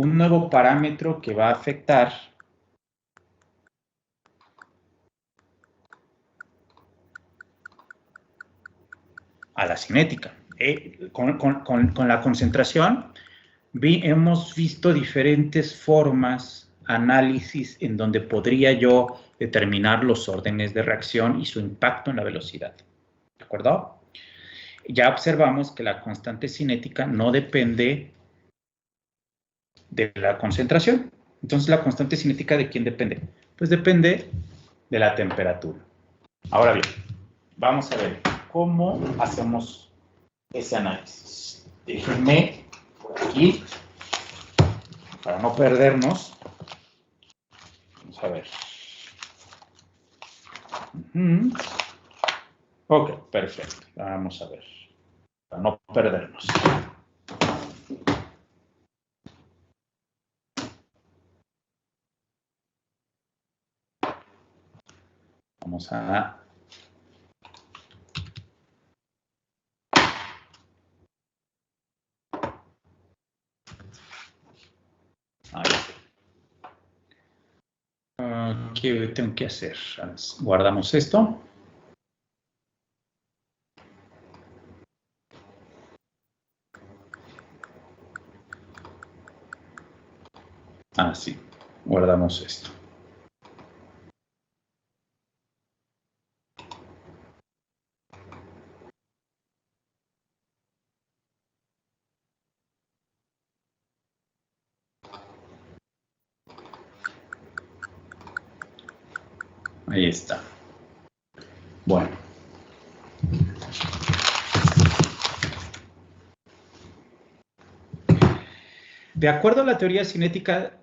un nuevo parámetro que va a afectar a la cinética. Con la concentración hemos visto diferentes formas, análisis en donde podría yo determinar los órdenes de reacción y su impacto en la velocidad. ¿De acuerdo? Ya observamos que la constante cinética no depende de la concentración. Entonces, ¿la constante cinética de quién depende? Pues depende de la temperatura. Ahora bien, vamos a ver cómo hacemos ese análisis. Déjenme por aquí, para no perdernos. Vamos a ver. Ok, perfecto. Vamos a ver, para no perdernos. Vamos a... ¿Qué tengo que hacer? Guardamos esto. Sí, guardamos esto. Ahí está. Bueno. De acuerdo a la teoría cinética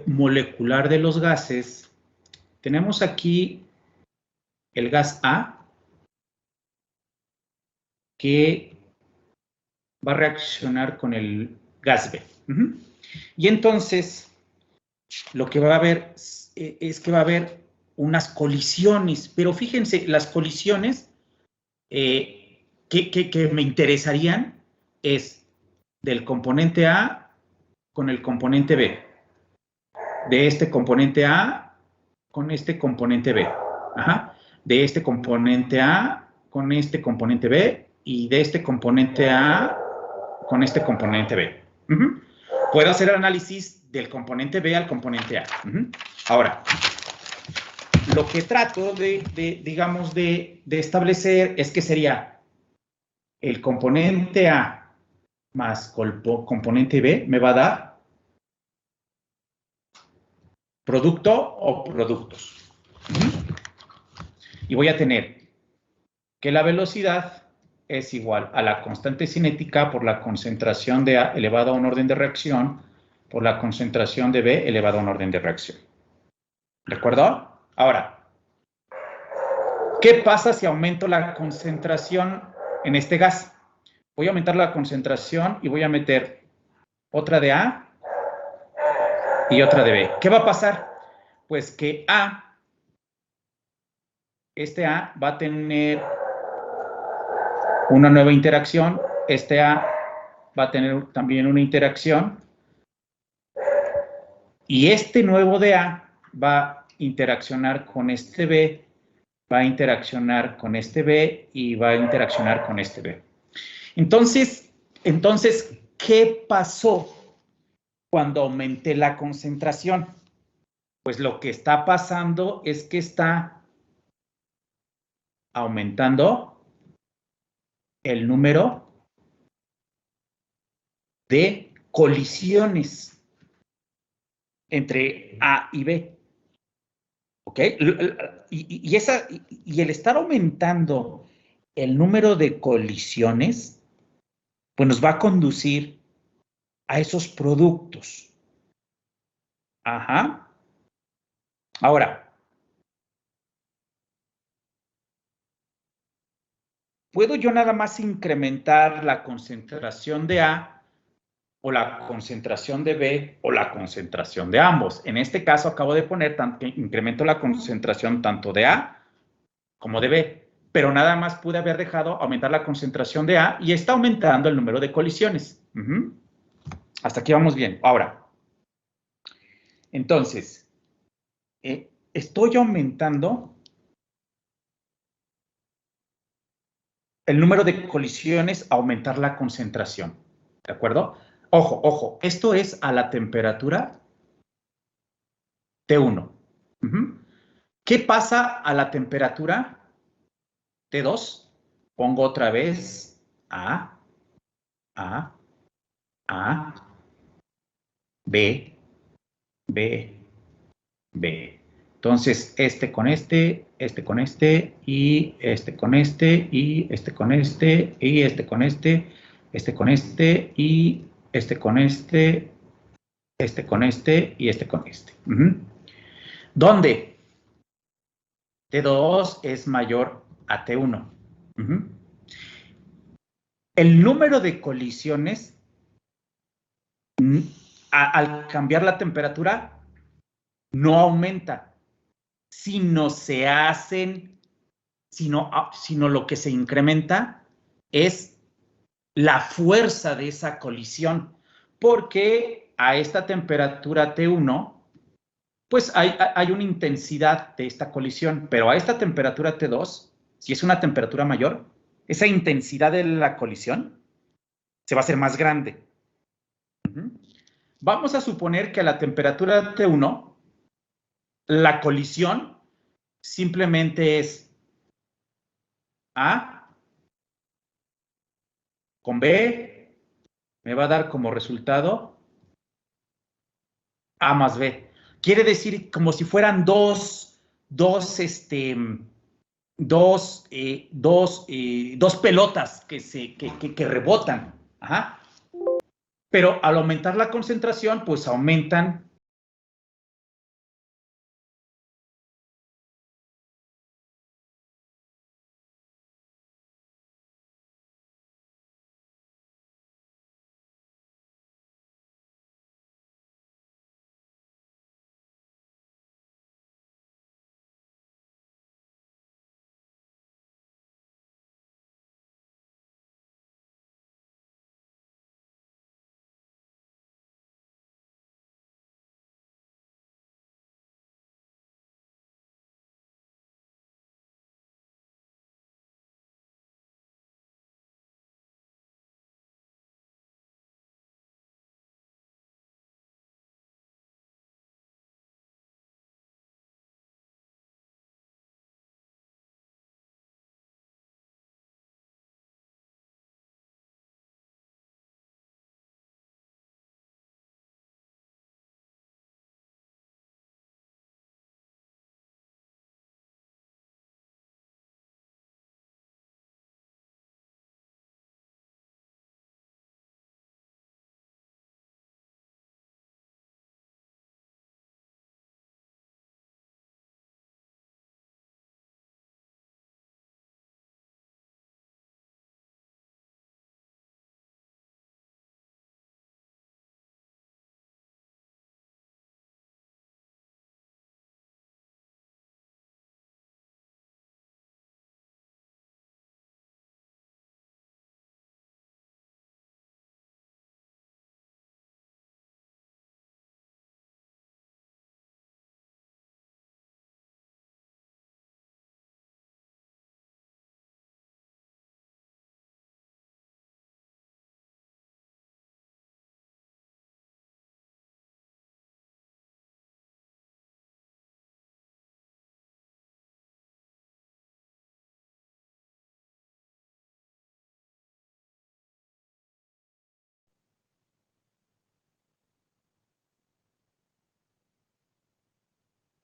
molecular de los gases, tenemos aquí el gas A, que va a reaccionar con el gas B. Y entonces, lo que va a haber es que va a haber unas colisiones, pero fíjense, las colisiones que me interesarían es del componente A con el componente B, de este componente A con este componente B, de este componente A con este componente B y de este componente A con este componente B. Puedo hacer el análisis del componente B al componente A. Ahora, lo que trato digamos, de establecer es que sería el componente A más componente B me va a dar producto o productos. Y voy a tener que la velocidad es igual a la constante cinética por la concentración de A elevado a un orden de reacción por la concentración de B elevado a un orden de reacción. ¿De acuerdo? Ahora, ¿qué pasa si aumento la concentración en este gas? Voy a aumentar la concentración y voy a meter otra de A y otra de B. ¿Qué va a pasar? Pues que este A va a tener una nueva interacción, este A va a tener también una interacción y este nuevo de A va a interaccionar con este B, va a interaccionar con este B y va a interaccionar con este B. Entonces, ¿qué pasó cuando aumenté la concentración? Pues lo que está pasando es que está aumentando el número de colisiones entre A y B. ¿Ok? Y el estar aumentando el número de colisiones, pues nos va a conducir a esos productos. Ahora, ¿puedo yo nada más incrementar la concentración de A o la concentración de B o la concentración de ambos? En este caso acabo de poner que incremento la concentración tanto de A como de B, pero nada más pude haber dejado aumentar la concentración de A y está aumentando el número de colisiones. Hasta aquí vamos bien. Ahora, Entonces, estoy aumentando el número de colisiones, aumentar la concentración. ¿De acuerdo? Ojo, ojo, esto es a la temperatura T1. ¿Qué pasa a la temperatura T2? Pongo otra vez A, B, B, B. Entonces, este con este, este con este, y este con este, y este con este, y este con este, este con este, y este con este, este con este, y este con este. ¿Dónde? T2 es mayor a T1. El número de colisiones al cambiar la temperatura no aumenta, sino se hacen, sino lo que se incrementa es la fuerza de esa colisión, porque a esta temperatura T1, pues hay una intensidad de esta colisión, pero a esta temperatura T2, si es una temperatura mayor, esa intensidad de la colisión se va a hacer más grande. Vamos a suponer que a la temperatura T1, la colisión simplemente es A con B, me va a dar como resultado A más B. Quiere decir como si fueran dos pelotas que rebotan. Ajá. Pero al aumentar la concentración, pues aumentan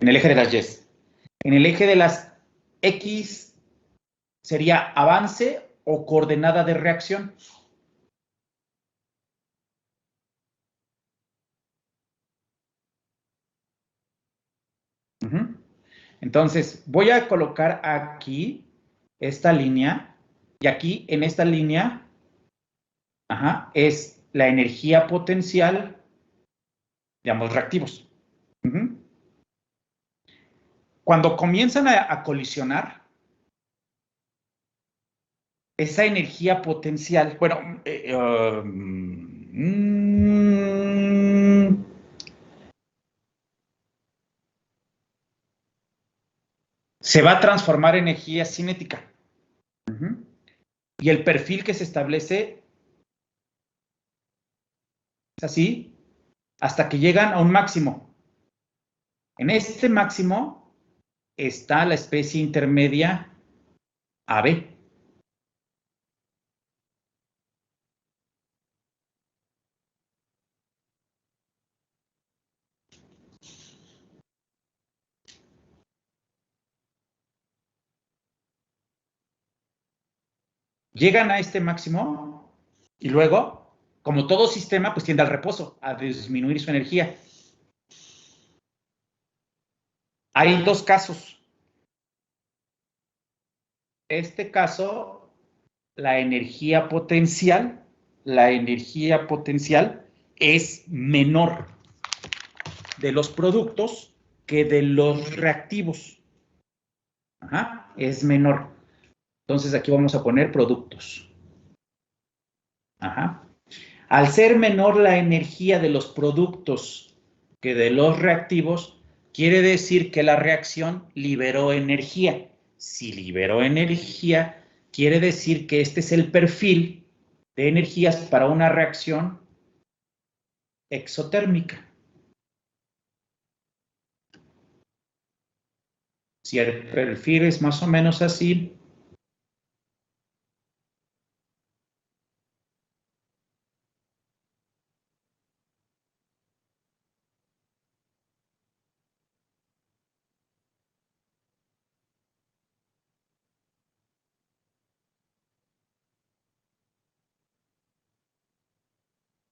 en el eje de las Y. En el eje de las X sería avance o coordenada de reacción. Entonces, voy a colocar aquí esta línea y aquí en esta línea es la energía potencial de ambos reactivos. Cuando comienzan a colisionar, esa energía potencial, bueno, se va a transformar en energía cinética. Y el perfil que se establece es así, hasta que llegan a un máximo. En este máximo está la especie intermedia AB. Llegan a este máximo y luego, como todo sistema, pues tiende al reposo, a disminuir su energía. Hay dos casos. Este caso, la energía potencial es menor de los productos que de los reactivos. Ajá, es menor. Entonces aquí vamos a poner productos. Ajá. Al ser menor la energía de los productos que de los reactivos, quiere decir que la reacción liberó energía. Si liberó energía, quiere decir que este es el perfil de energías para una reacción exotérmica. Si el perfil es más o menos así,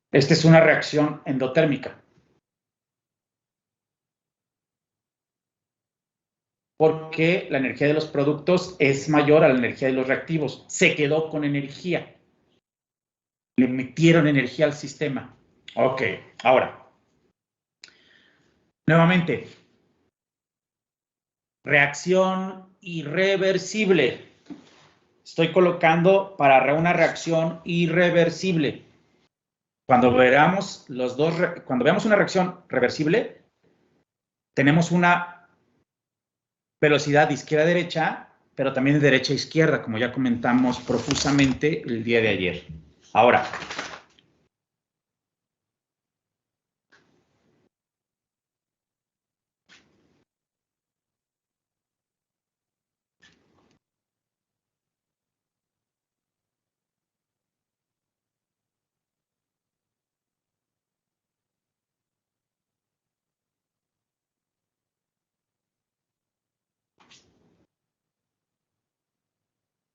esta es una reacción endotérmica. Porque la energía de los productos es mayor a la energía de los reactivos. Se quedó con energía. Le metieron energía al sistema. Ok, ahora. Nuevamente. Reacción irreversible. Estoy colocando para una reacción irreversible. Cuando veamos una reacción reversible, tenemos una velocidad de izquierda a derecha, pero también de derecha a izquierda, como ya comentamos profusamente el día de ayer. Ahora,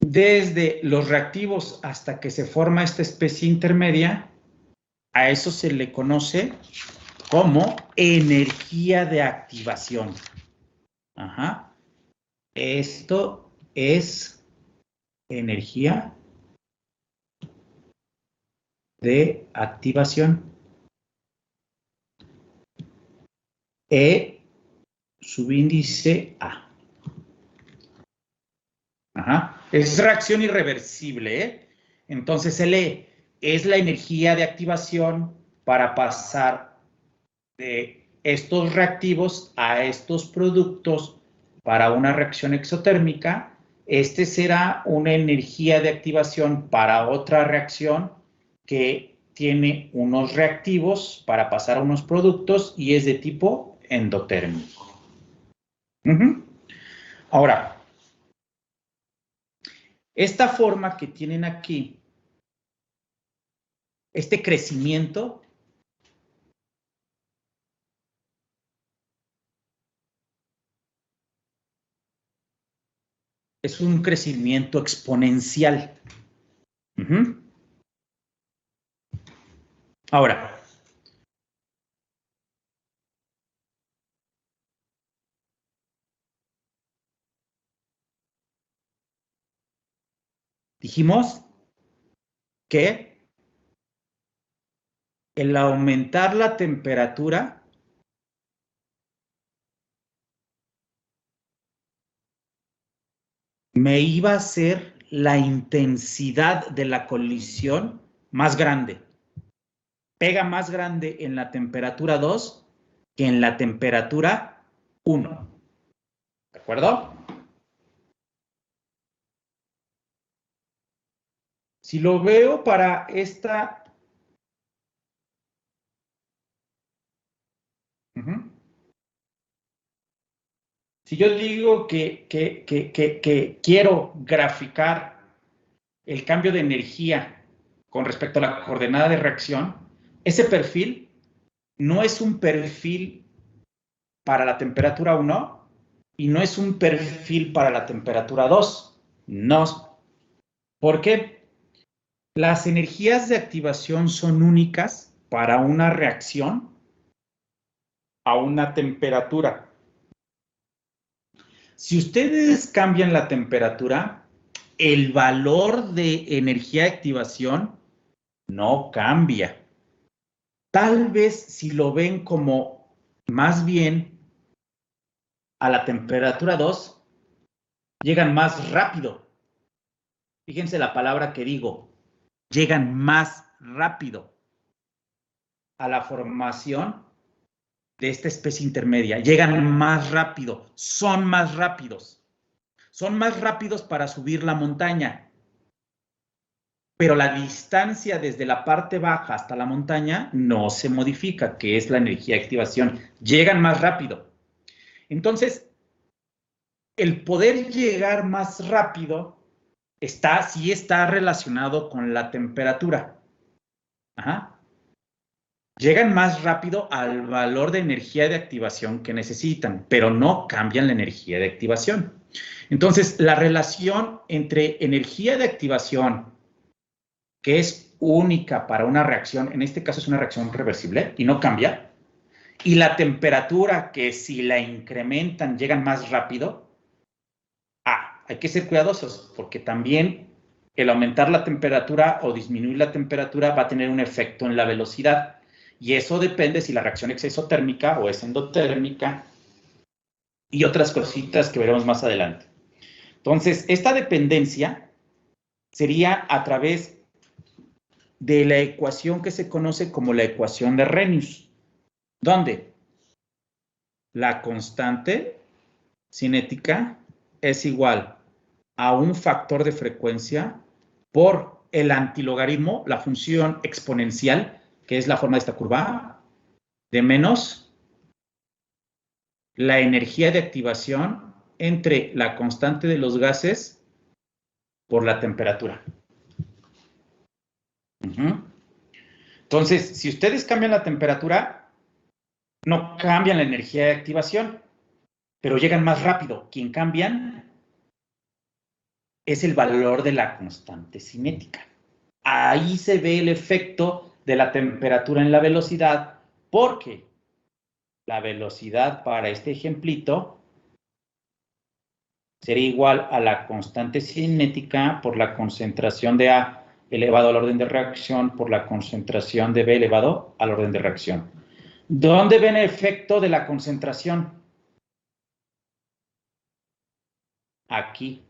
desde los reactivos hasta que se forma esta especie intermedia, a eso se le conoce como energía de activación. Ajá. Esto es energía de activación. E subíndice A. Ajá. Es reacción irreversible, ¿eh? Entonces, el E es la energía de activación para pasar de estos reactivos a estos productos para una reacción exotérmica. Este será una energía de activación para otra reacción que tiene unos reactivos para pasar a unos productos y es de tipo endotérmico. Ahora, esta forma que tienen aquí, este crecimiento, es un crecimiento exponencial. Ahora, dijimos que el aumentar la temperatura me iba a hacer la intensidad de la colisión más grande. Pega más grande en la temperatura 2 que en la temperatura 1. ¿De acuerdo? Si lo veo para esta... Si yo digo que quiero graficar el cambio de energía con respecto a la coordenada de reacción, ese perfil no es un perfil para la temperatura 1 y no es un perfil para la temperatura 2. No. ¿Por qué? Las energías de activación son únicas para una reacción a una temperatura. Si ustedes cambian la temperatura, el valor de energía de activación no cambia. Tal vez si lo ven como más bien a la temperatura 2, llegan más rápido. Fíjense la palabra que digo, llegan más rápido a la formación de esta especie intermedia. Llegan más rápido, son más rápidos. Son más rápidos para subir la montaña. Pero la distancia desde la parte baja hasta la montaña no se modifica, que es la energía de activación. Llegan más rápido. Entonces, el poder llegar más rápido sí está relacionado con la temperatura. Ajá. Llegan más rápido al valor de energía de activación que necesitan, pero no cambian la energía de activación. Entonces, la relación entre energía de activación, que es única para una reacción, en este caso es una reacción reversible y no cambia, y la temperatura, que si la incrementan llegan más rápido, hay que ser cuidadosos, porque también el aumentar la temperatura o disminuir la temperatura va a tener un efecto en la velocidad. Y eso depende si la reacción es exotérmica o es endotérmica y otras cositas que veremos más adelante. Entonces, esta dependencia sería a través de la ecuación que se conoce como la ecuación de Arrhenius, donde la constante cinética es igual a un factor de frecuencia por el antilogaritmo, la función exponencial, que es la forma de esta curva, de menos la energía de activación entre la constante de los gases por la temperatura. Entonces, si ustedes cambian la temperatura, no cambian la energía de activación, pero llegan más rápido. Quien cambian es el valor de la constante cinética. Ahí se ve el efecto de la temperatura en la velocidad, porque la velocidad para este ejemplito sería igual a la constante cinética por la concentración de A elevado al orden de reacción por la concentración de B elevado al orden de reacción. ¿Dónde ven el efecto de la concentración? Aquí.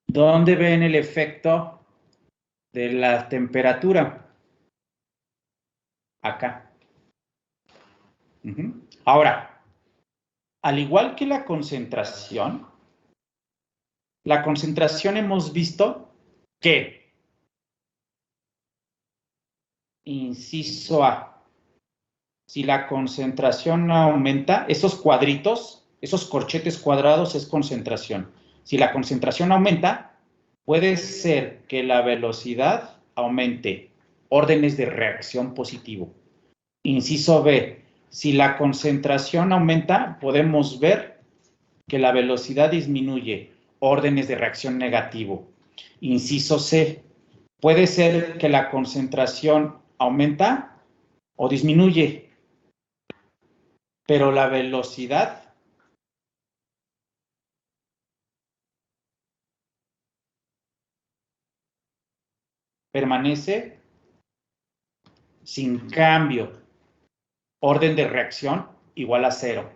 ¿Dónde ven el efecto de la temperatura? Acá. Ahora, al igual que la concentración hemos visto que, inciso A, si la concentración aumenta, esos cuadritos, esos corchetes cuadrados es concentración. Si la concentración aumenta, puede ser que la velocidad aumente, órdenes de reacción positivo. Inciso B, si la concentración aumenta, podemos ver que la velocidad disminuye, órdenes de reacción negativo. Inciso C, puede ser que la concentración aumenta o disminuye, pero la velocidad permanece sin cambio. Orden de reacción igual a 0.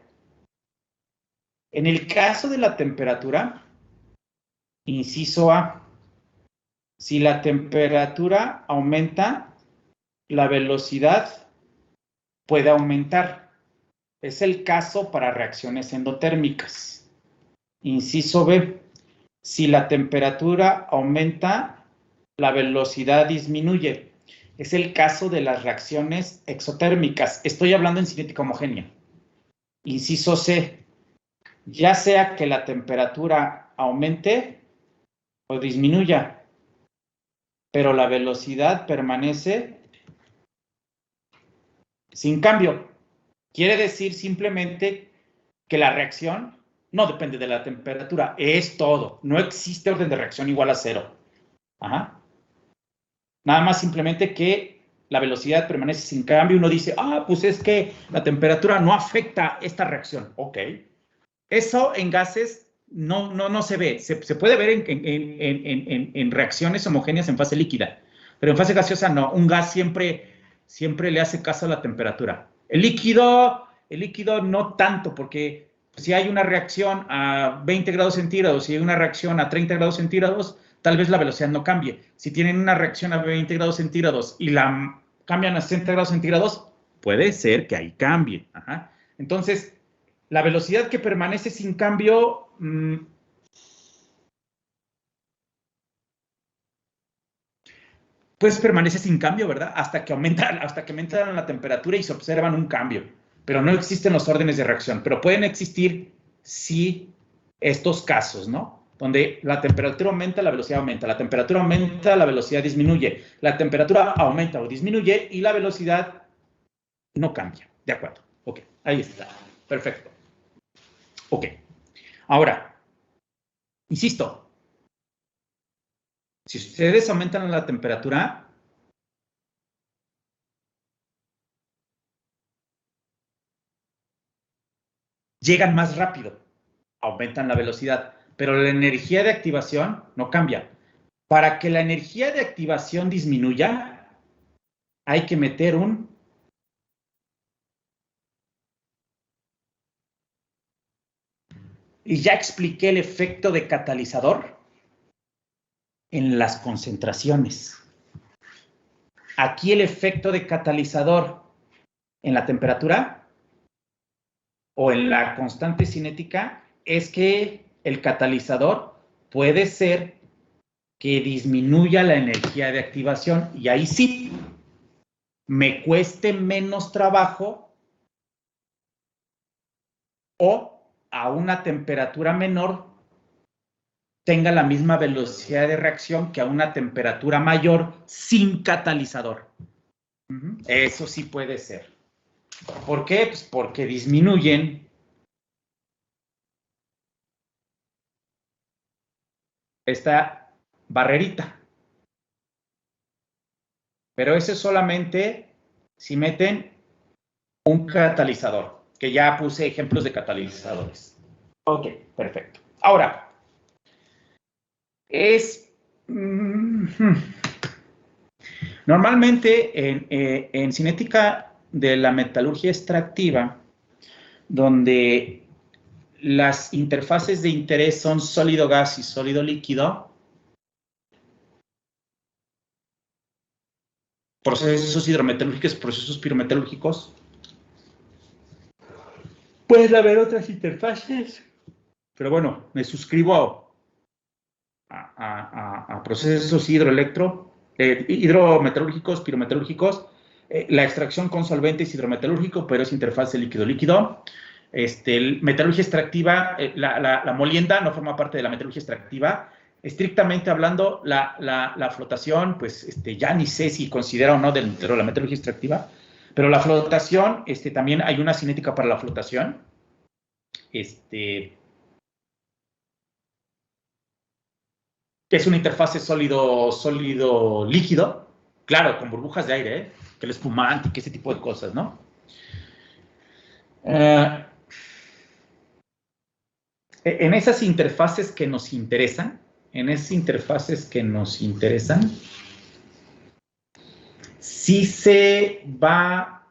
En el caso de la temperatura, inciso A, si la temperatura aumenta, la velocidad puede aumentar. Es el caso para reacciones endotérmicas. Inciso B, si la temperatura aumenta, la velocidad disminuye. Es el caso de las reacciones exotérmicas. Estoy hablando en cinética homogénea. Inciso C. Ya sea que la temperatura aumente o disminuya, pero la velocidad permanece sin cambio. Quiere decir simplemente que la reacción no depende de la temperatura, es todo. No existe orden de reacción igual a cero. Ajá. Nada más simplemente que la velocidad permanece sin cambio. Uno dice, pues es que la temperatura no afecta esta reacción. Ok. Eso en gases no se ve. Se puede ver en reacciones homogéneas en fase líquida, pero en fase gaseosa no. Un gas siempre le hace caso a la temperatura. El líquido no tanto, porque si hay una reacción a 20 grados centígrados y hay una reacción a 30 grados centígrados, tal vez la velocidad no cambie. Si tienen una reacción a 20 grados centígrados y la cambian a 60 grados centígrados, puede ser que ahí cambie. Ajá. Entonces, la velocidad que permanece sin cambio, pues permanece sin cambio, ¿verdad? Hasta que aumenta la temperatura y se observan un cambio. Pero no existen los órdenes de reacción. Pero pueden existir, sí, estos casos, ¿no? Donde la temperatura aumenta, la velocidad aumenta. La temperatura aumenta, la velocidad disminuye. La temperatura aumenta o disminuye y la velocidad no cambia. De acuerdo. Ok, ahí está. Perfecto. Ok. Ahora, insisto, si ustedes aumentan la temperatura, llegan más rápido, aumentan la velocidad, pero la energía de activación no cambia. Para que la energía de activación disminuya, hay que meter un... Y ya expliqué el efecto de catalizador en las concentraciones. Aquí el efecto de catalizador en la temperatura o en la constante cinética es que el catalizador puede ser que disminuya la energía de activación y ahí sí me cueste menos trabajo o a una temperatura menor tenga la misma velocidad de reacción que a una temperatura mayor sin catalizador. Eso sí puede ser. ¿Por qué? Pues porque disminuyen esta barrerita. Pero eso es solamente si meten un catalizador, que ya puse ejemplos de catalizadores. Ok, perfecto. Ahora, normalmente en cinética de la metalurgia extractiva, donde las interfaces de interés son sólido gas y sólido líquido, procesos hidrometalúrgicos, procesos pirometalúrgicos, puede haber otras interfaces, pero bueno, me suscribo a procesos hidrometalúrgicos, pirometalúrgicos, la extracción con solventes hidrometalúrgico, pero es interfaz líquido-líquido. Metalurgia extractiva, la molienda no forma parte de la metalurgia extractiva. Estrictamente hablando, la flotación, pues ya ni sé si considera o no dentro de la metalurgia extractiva, pero la flotación, también hay una cinética para la flotación. Es una interfase sólido-líquido, claro, con burbujas de aire, que el espumante, que ese tipo de cosas, ¿no? En esas interfaces que nos interesan, sí se va,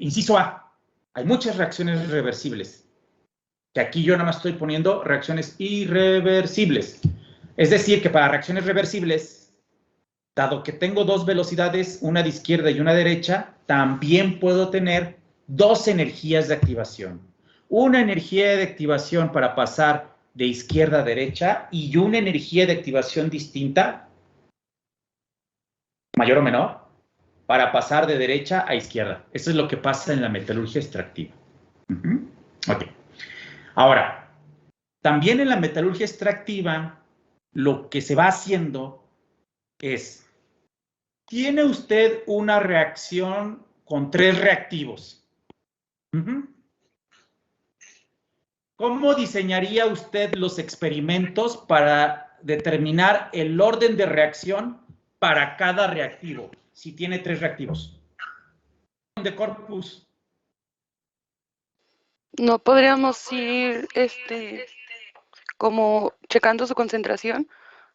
inciso A, hay muchas reacciones reversibles, que aquí yo nada más estoy poniendo reacciones irreversibles. Es decir, que para reacciones reversibles, dado que tengo dos velocidades, una de izquierda y una derecha, también puedo tener dos energías de activación. Una energía de activación para pasar de izquierda a derecha y una energía de activación distinta mayor o menor, para pasar de derecha a izquierda. Eso es lo que pasa en la metalurgia extractiva. Ok. Ahora, también en la metalurgia extractiva, lo que se va haciendo es, tiene usted una reacción con 3 reactivos. ¿Cómo diseñaría usted los experimentos para determinar el orden de reacción para cada reactivo, si tiene 3 reactivos? De corpus. No podríamos ir, como checando su concentración,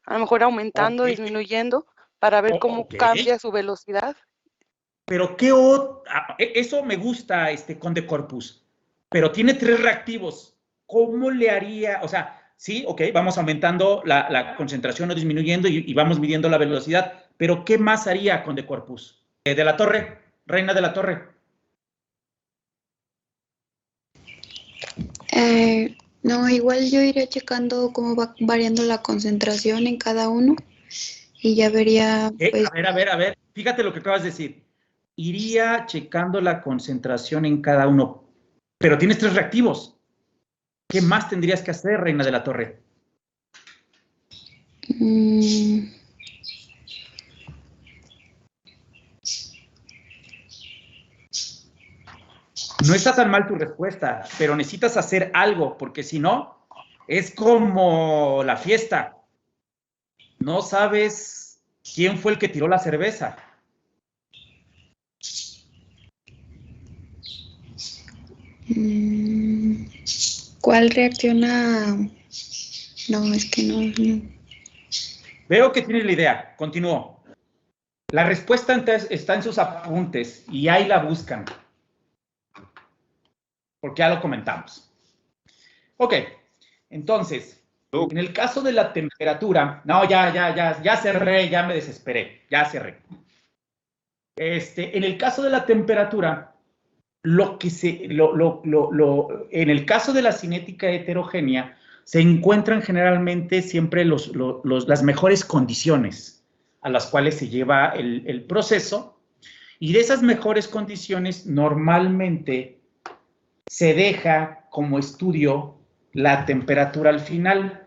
a lo mejor aumentando, disminuyendo, para ver cómo cambia su velocidad. Pero eso me gusta, Conde Corpus, pero tiene 3 reactivos. ¿Cómo le haría? O sea, sí, ok, vamos aumentando la concentración o disminuyendo y vamos midiendo la velocidad, pero ¿qué más haría Conde Corpus? De la Torre, Reina de la Torre. No, igual yo iría checando cómo va variando la concentración en cada uno y ya vería, pues... A ver, fíjate lo que acabas de decir. Iría checando la concentración en cada uno, pero tienes 3 reactivos. ¿Qué más tendrías que hacer, Reina de la Torre? No está tan mal tu respuesta, pero necesitas hacer algo, porque si no, es como la fiesta. No sabes quién fue el que tiró la cerveza. ¿Cuál reacciona? No, es que no. Veo que tienes la idea. Continúo. La respuesta está en sus apuntes y ahí la buscan. Porque ya lo comentamos. Ok, entonces, en el caso de la temperatura, no, ya cerré, ya me desesperé, ya cerré. En el caso de la temperatura, en el caso de la cinética heterogénea, se encuentran generalmente siempre las mejores condiciones a las cuales se lleva el proceso, y de esas mejores condiciones normalmente se deja como estudio la temperatura al final.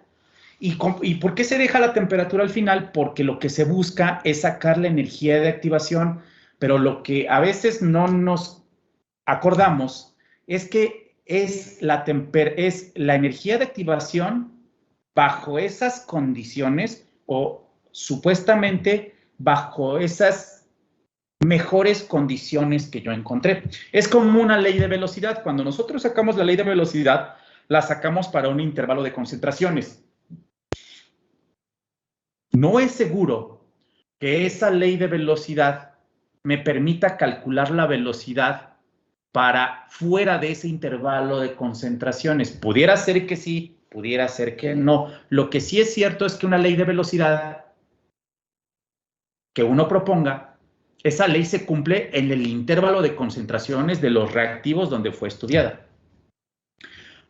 ¿Y por qué se deja la temperatura al final? Porque lo que se busca es sacar la energía de activación, pero lo que a veces no nos acordamos es que es la energía de activación bajo esas condiciones o supuestamente bajo esas mejores condiciones que yo encontré. Es como una ley de velocidad. Cuando nosotros sacamos la ley de velocidad, la sacamos para un intervalo de concentraciones. No es seguro que esa ley de velocidad me permita calcular la velocidad para fuera de ese intervalo de concentraciones. Pudiera ser que sí, pudiera ser que no. Lo que sí es cierto es que una ley de velocidad que uno proponga, esa ley se cumple en el intervalo de concentraciones de los reactivos donde fue estudiada.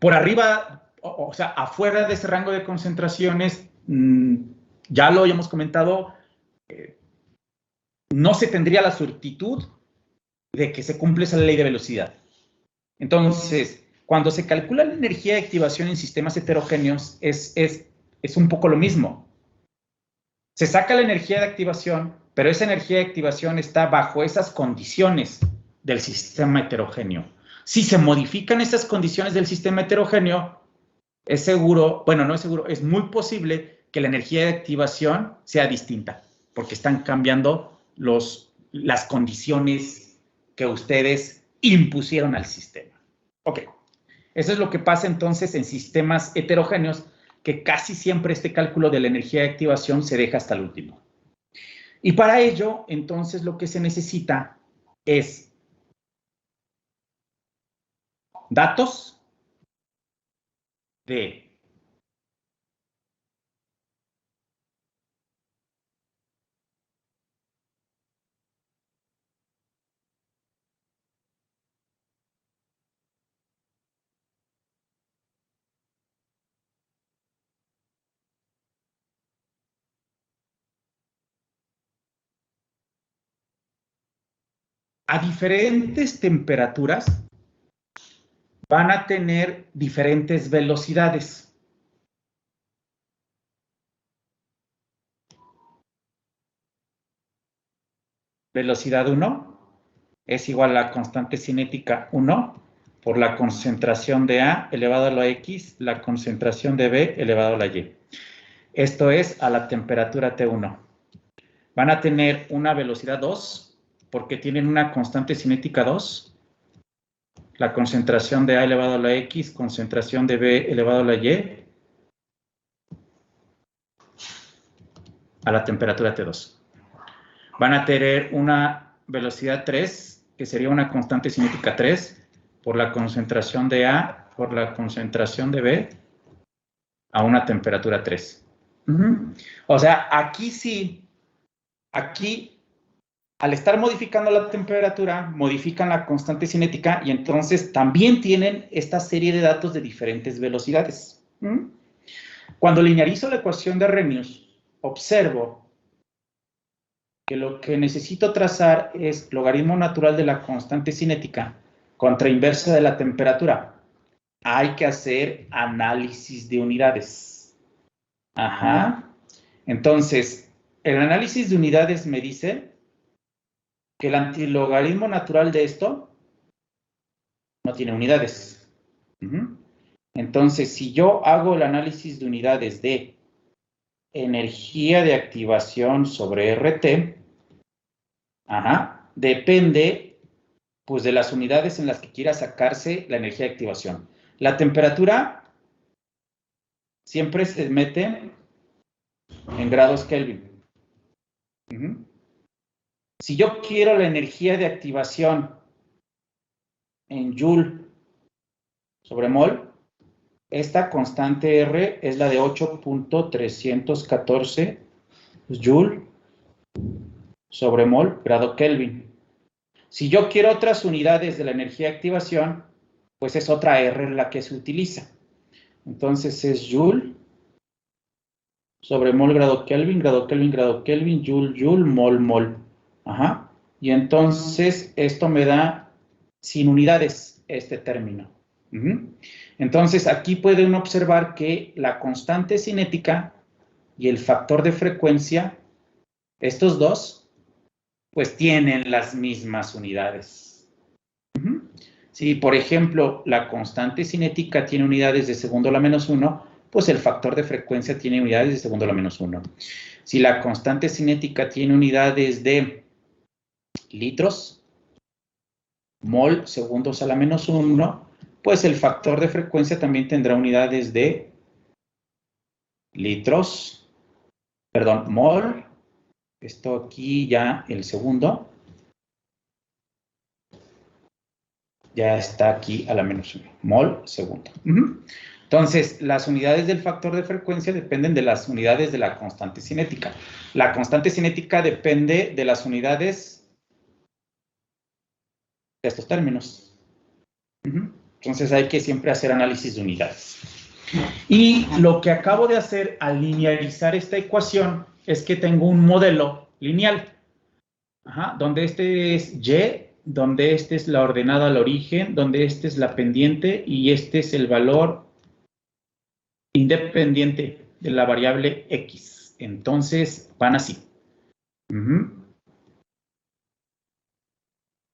Por arriba, o sea, afuera de ese rango de concentraciones, ya lo habíamos comentado, no se tendría la certitud de que se cumple esa ley de velocidad. Entonces, cuando se calcula la energía de activación en sistemas heterogéneos, es un poco lo mismo. Se saca la energía de activación, pero esa energía de activación está bajo esas condiciones del sistema heterogéneo. Si se modifican esas condiciones del sistema heterogéneo, es seguro, bueno, no es seguro, es muy posible que la energía de activación sea distinta, porque están cambiando las condiciones que ustedes impusieron al sistema. Ok, eso es lo que pasa entonces en sistemas heterogéneos, que casi siempre este cálculo de la energía de activación se deja hasta el último. Y para ello, entonces, lo que se necesita es datos de a diferentes temperaturas van a tener diferentes velocidades. Velocidad 1 es igual a la constante cinética 1 por la concentración de A elevado a la X, la concentración de B elevado a la Y. Esto es a la temperatura T1. Van a tener una velocidad 2 porque tienen una constante cinética 2. La concentración de A elevado a la X, concentración de B elevado a la Y, a la temperatura T2. Van a tener una velocidad 3, que sería una constante cinética 3, por la concentración de A, por la concentración de B, a una temperatura 3. O sea, aquí sí, aquí, al estar modificando la temperatura, modifican la constante cinética y entonces también tienen esta serie de datos de diferentes velocidades. Cuando linearizo la ecuación de Arrhenius, observo que lo que necesito trazar es logaritmo natural de la constante cinética contra inversa de la temperatura. Hay que hacer análisis de unidades. Entonces, el análisis de unidades me dice que el antilogaritmo natural de esto no tiene unidades. Entonces, si yo hago el análisis de unidades de energía de activación sobre RT, depende pues de las unidades en las que quiera sacarse la energía de activación. La temperatura siempre se mete en grados Kelvin. Si yo quiero la energía de activación en Joule sobre mol, esta constante R es la de 8.314 Joule sobre mol grado Kelvin. Si yo quiero otras unidades de la energía de activación, pues es otra R la que se utiliza. Entonces es Joule sobre mol grado Kelvin, grado Kelvin, grado Kelvin, Joule, Joule, mol, mol. Y entonces esto me da sin unidades este término. Entonces aquí pueden observar que la constante cinética y el factor de frecuencia, estos dos, pues tienen las mismas unidades. Si, por ejemplo, la constante cinética tiene unidades de segundo a la menos 1, pues el factor de frecuencia tiene unidades de segundo a la menos 1. Si la constante cinética tiene unidades de litros, mol segundos a la menos 1, pues el factor de frecuencia también tendrá unidades de litros, perdón, mol, esto aquí ya el segundo, ya está aquí a la menos 1, mol segundo. Entonces, las unidades del factor de frecuencia dependen de las unidades de la constante cinética. La constante cinética depende de las unidades de estos términos. Entonces, hay que siempre hacer análisis de unidades. Y lo que acabo de hacer al linearizar esta ecuación es que tengo un modelo lineal, donde este es Y, donde este es la ordenada al origen, donde este es la pendiente y este es el valor independiente de la variable X. Entonces, van así.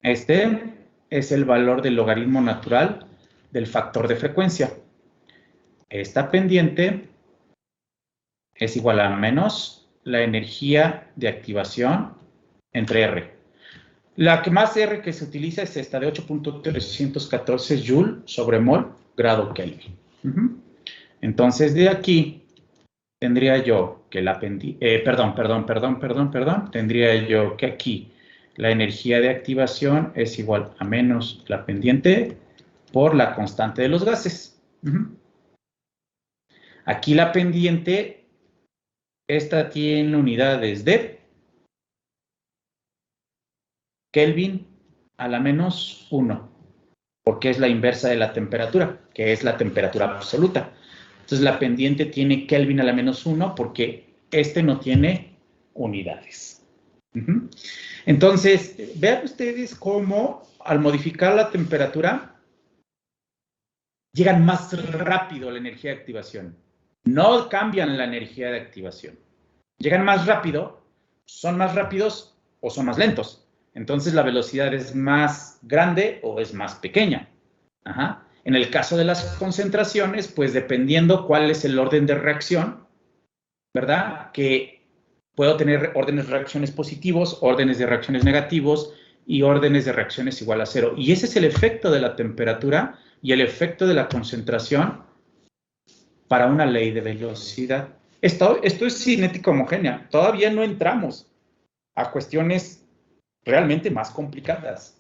Este es el valor del logaritmo natural del factor de frecuencia. Esta pendiente es igual a menos la energía de activación entre R. La que más R que se utiliza es esta de 8.314 Joule sobre mol grado Kelvin. Entonces, de aquí tendría yo que la tendría yo que aquí la energía de activación es igual a menos la pendiente por la constante de los gases. Aquí la pendiente, esta tiene unidades de Kelvin a la menos 1, porque es la inversa de la temperatura, que es la temperatura absoluta. Entonces la pendiente tiene Kelvin a la menos 1 porque este no tiene unidades. Entonces, vean ustedes cómo al modificar la temperatura llegan más rápido a la energía de activación. No cambian la energía de activación. Llegan más rápido, son más rápidos o son más lentos. Entonces la velocidad es más grande o es más pequeña. En el caso de las concentraciones, pues dependiendo cuál es el orden de reacción, ¿verdad? Que puedo tener órdenes de reacciones positivos, órdenes de reacciones negativos y órdenes de reacciones igual a 0. Y ese es el efecto de la temperatura y el efecto de la concentración para una ley de velocidad. Esto es cinética homogénea. Todavía no entramos a cuestiones realmente más complicadas.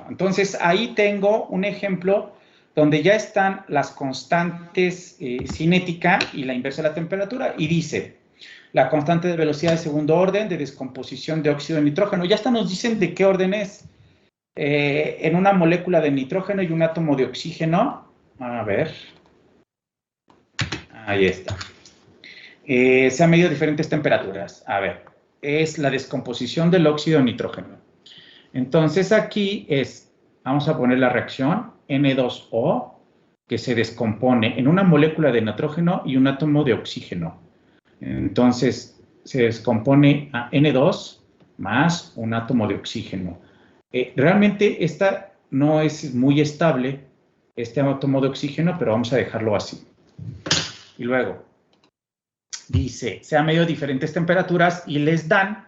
Entonces, ahí tengo un ejemplo donde ya están las constantes cinética y la inversa de la temperatura, y dice, la constante de velocidad de segundo orden de descomposición de óxido de nitrógeno. Ya hasta nos dicen de qué orden es. En una molécula de nitrógeno y un átomo de oxígeno. A ver. Ahí está. Se han medido diferentes temperaturas. A ver, es la descomposición del óxido de nitrógeno. Entonces aquí es, vamos a poner la reacción N2O, que se descompone en una molécula de nitrógeno y un átomo de oxígeno. Entonces se descompone a N2 más un átomo de oxígeno. Realmente esta no es muy estable, este átomo de oxígeno, pero vamos a dejarlo así. Y luego dice, se han medido diferentes temperaturas y les dan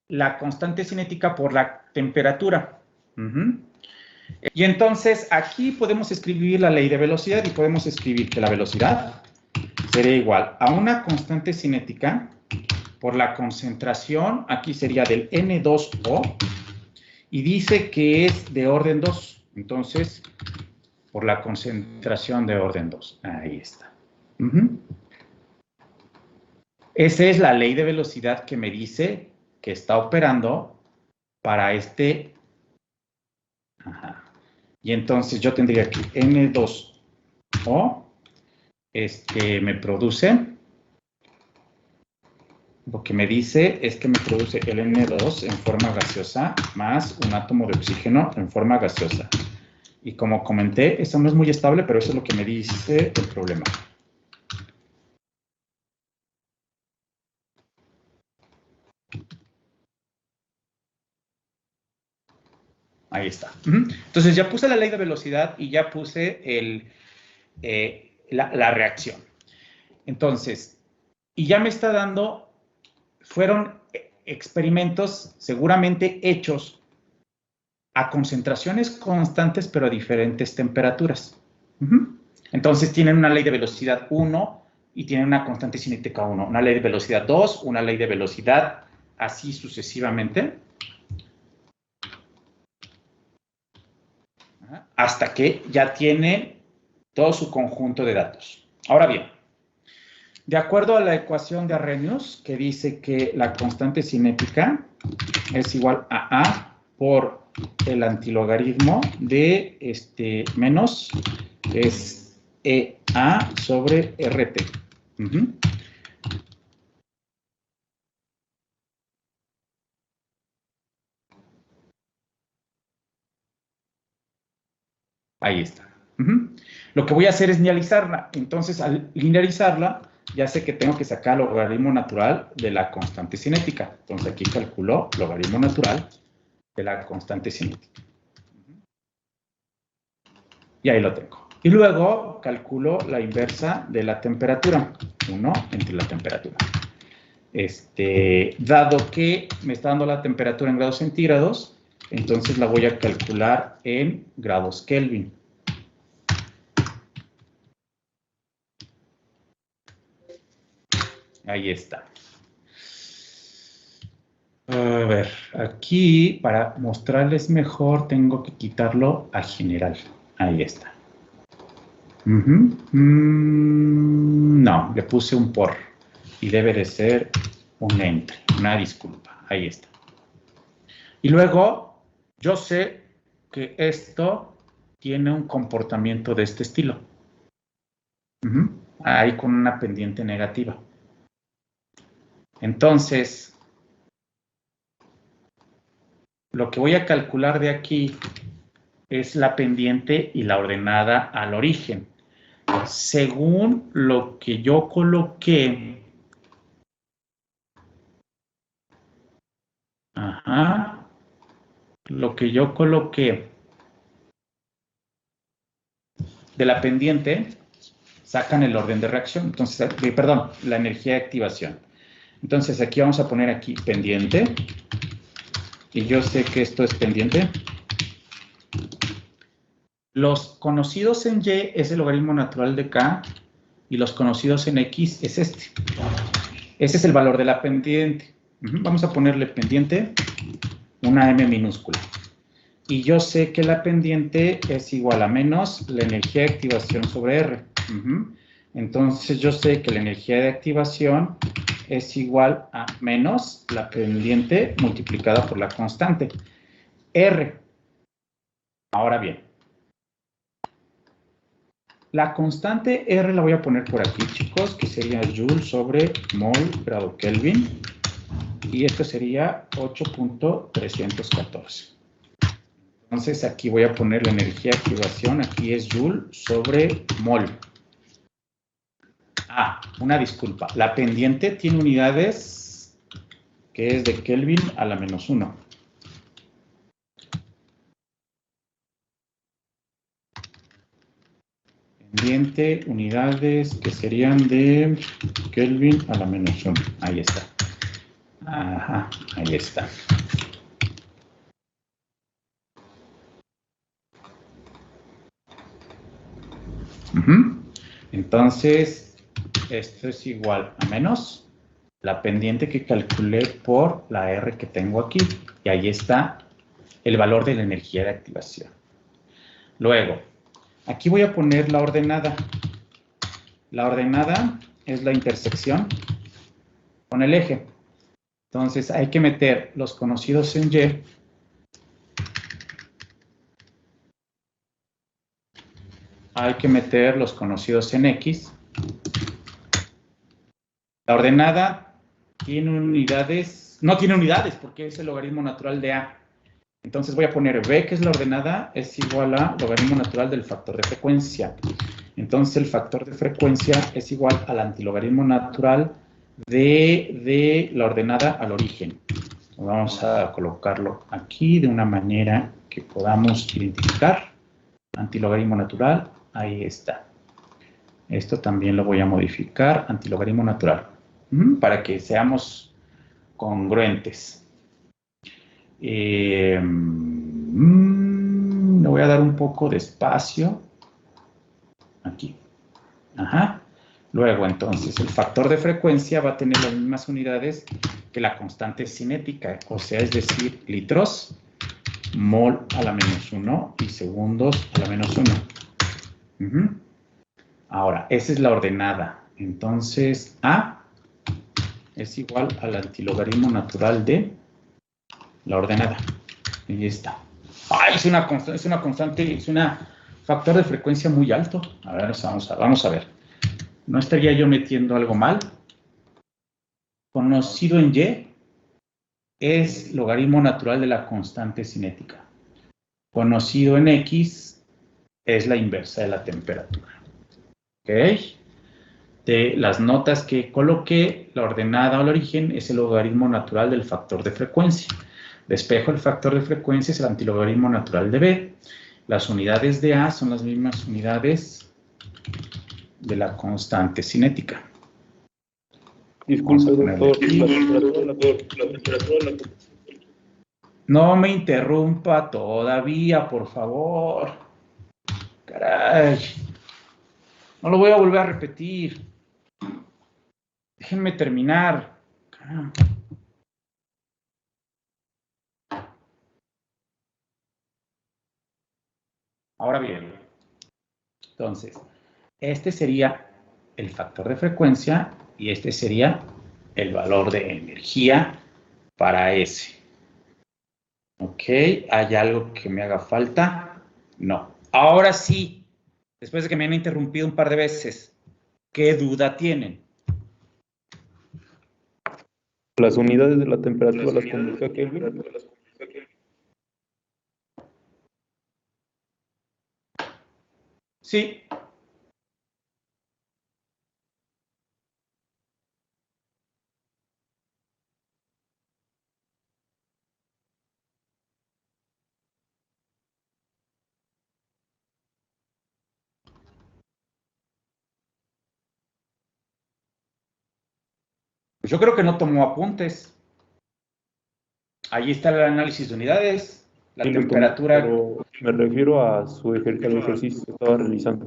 la constante cinética por la temperatura. Y entonces aquí podemos escribir la ley de velocidad y podemos escribir que la velocidad sería igual a una constante cinética por la concentración, aquí sería del N2O, y dice que es de orden 2, entonces por la concentración de orden 2, ahí está. Esa es la ley de velocidad que me dice que está operando para este. Y entonces yo tendría que N2O me produce, lo que me dice es que me produce el N2 en forma gaseosa más un átomo de oxígeno en forma gaseosa. Y como comenté, eso no es muy estable, pero eso es lo que me dice el problema. Ahí está. Entonces ya puse la ley de velocidad y ya puse la reacción. Entonces, y ya me está dando, fueron experimentos seguramente hechos a concentraciones constantes pero a diferentes temperaturas. Entonces tienen una ley de velocidad 1 y tienen una constante cinética 1, una ley de velocidad 2, una ley de velocidad, así sucesivamente. Hasta que ya tiene todo su conjunto de datos. Ahora bien, de acuerdo a la ecuación de Arrhenius, que dice que la constante cinética es igual a A por el antilogaritmo de menos, es EA sobre RT. Ahí está. Lo que voy a hacer es linearizarla. Entonces, al linearizarla, ya sé que tengo que sacar el logaritmo natural de la constante cinética. Entonces, aquí calculo logaritmo natural de la constante cinética. Y ahí lo tengo. Y luego calculo la inversa de la temperatura. 1 entre la temperatura. Dado que me está dando la temperatura en grados centígrados, entonces la voy a calcular en grados Kelvin. Ahí está. A ver, aquí para mostrarles mejor tengo que quitarlo a general. Ahí está. No, le puse un por y debe de ser un entre, una disculpa. Ahí está. Y luego yo sé que esto tiene un comportamiento de este estilo. Ahí con una pendiente negativa. Entonces, Lo que voy a calcular de aquí es la pendiente y la ordenada al origen. Según lo que yo coloqué, lo que yo coloqué de la pendiente, sacan el orden de reacción. Entonces, perdón, la energía de activación. Entonces, aquí vamos a poner aquí pendiente. Y yo sé que esto es pendiente. Los conocidos en Y es el logaritmo natural de K. Y los conocidos en X es este. Ese es el valor de la pendiente. Vamos a ponerle pendiente una M minúscula. Y yo sé que la pendiente es igual a menos la energía de activación sobre R. Entonces yo sé que la energía de activación es igual a menos la pendiente multiplicada por la constante. R. Ahora bien, la constante R la voy a poner por aquí, chicos, que sería Joule sobre mol grado Kelvin. Y esto sería 8.314. Entonces aquí voy a poner la energía de activación, aquí es Joule sobre mol. Una disculpa, la pendiente tiene unidades que es de Kelvin a la menos 1. Pendiente, unidades que serían de Kelvin a la menos 1. Ahí está. Ahí está. Entonces, esto es igual a menos la pendiente que calculé por la R que tengo aquí. Y ahí está el valor de la energía de activación. Luego, aquí voy a poner la ordenada. La ordenada es la intersección con el eje. Entonces, hay que meter los conocidos en Y. Hay que meter los conocidos en X. La ordenada tiene unidades, no tiene unidades porque es el logaritmo natural de A. Entonces voy a poner B, que es la ordenada, es igual a logaritmo natural del factor de frecuencia. Entonces el factor de frecuencia es igual al antilogaritmo natural de la ordenada al origen. Vamos a colocarlo aquí de una manera que podamos identificar. Antilogaritmo natural, ahí está. Esto también lo voy a modificar, antilogaritmo natural, para que seamos congruentes. Le voy a dar un poco de espacio aquí. Luego, entonces, el factor de frecuencia va a tener las mismas unidades que la constante cinética, o sea, es decir, litros, mol a la menos 1 y segundos a la menos 1. Ahora, esa es la ordenada. Entonces, A es igual al antilogaritmo natural de la ordenada. Ahí está. Es una constante, es un factor de frecuencia muy alto. A ver, vamos a ver. ¿No estaría yo metiendo algo mal? Conocido en Y es logaritmo natural de la constante cinética. Conocido en X es la inversa de la temperatura. ¿Ok? De las notas que coloqué, la ordenada al origen es el logaritmo natural del factor de frecuencia. Despejo el factor de frecuencia es el antilogaritmo natural de B. Las unidades de A son las mismas unidades de la constante cinética. Disculpe, doctor, la temperatura. No me interrumpa todavía, por favor. Caray. No lo voy a volver a repetir. Déjenme terminar. Caramba. Ahora bien, entonces, este sería el factor de frecuencia y este sería el valor de energía para S. ¿Ok? ¿Hay algo que me haga falta? No. Ahora sí, después de que me han interrumpido un par de veces, ¿qué duda tienen? Las unidades de la temperatura las convirtió a Kelvin. Sí. Pues yo creo que no tomó apuntes. Ahí está el análisis de unidades, la Sí, temperatura. pero me refiero a su al ejercicio que estaba realizando.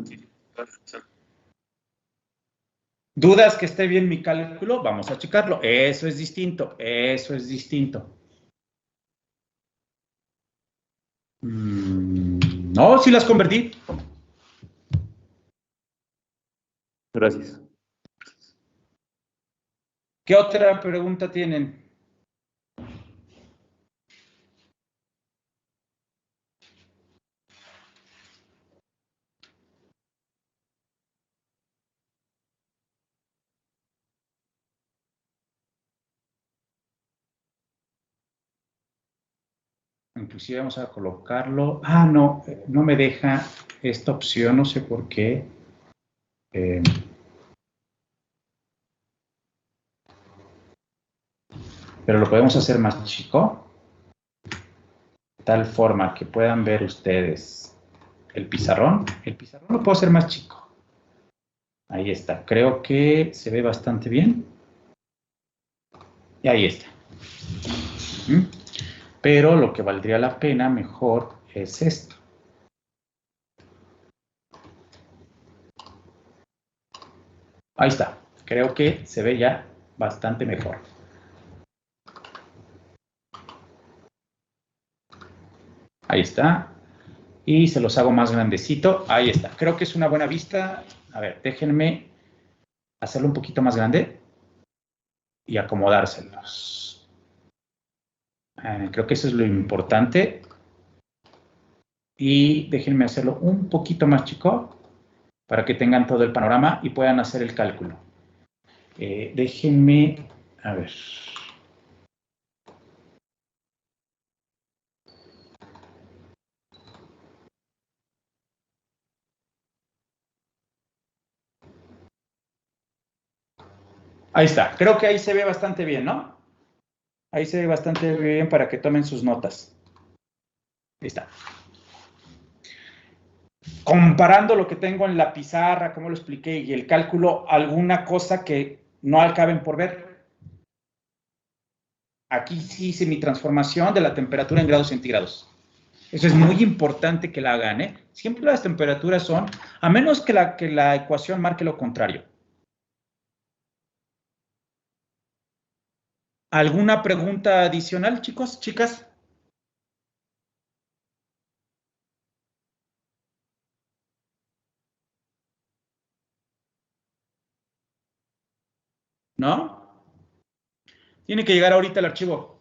¿Dudas que esté bien mi cálculo? Vamos a checarlo. Eso es distinto. Eso es distinto. No, sí las convertí. Gracias. ¿Qué otra pregunta tienen? Inclusive vamos a colocarlo. Ah, no, no me deja esta opción, no sé por qué. Pero lo podemos hacer más chico. De tal forma que puedan ver ustedes el pizarrón. El pizarrón lo puedo hacer más chico. Ahí está. Creo que se ve bastante bien. Y ahí está. Pero lo que valdría la pena mejor es esto. Ahí está. Creo que se ve ya bastante mejor. Ahí está. Y se los hago más grandecito. Ahí está. Creo que es una buena vista. A ver, déjenme hacerlo un poquito más grande y acomodárselos. Creo que eso es lo importante. Y déjenme hacerlo un poquito más chico para que tengan todo el panorama y puedan hacer el cálculo. Déjenme, a ver. Ahí está. Creo que ahí se ve bastante bien, ¿no? Ahí se ve bastante bien para que tomen sus notas. Ahí está. Comparando lo que tengo en la pizarra, como lo expliqué, y el cálculo, alguna cosa que no acaben por ver. Aquí sí hice mi transformación de la temperatura en grados centígrados. Eso es muy importante que la hagan, ¿eh? Siempre las temperaturas son, a menos que la ecuación marque lo contrario. ¿Alguna pregunta adicional, chicos, chicas? ¿No? Tiene que llegar ahorita el archivo.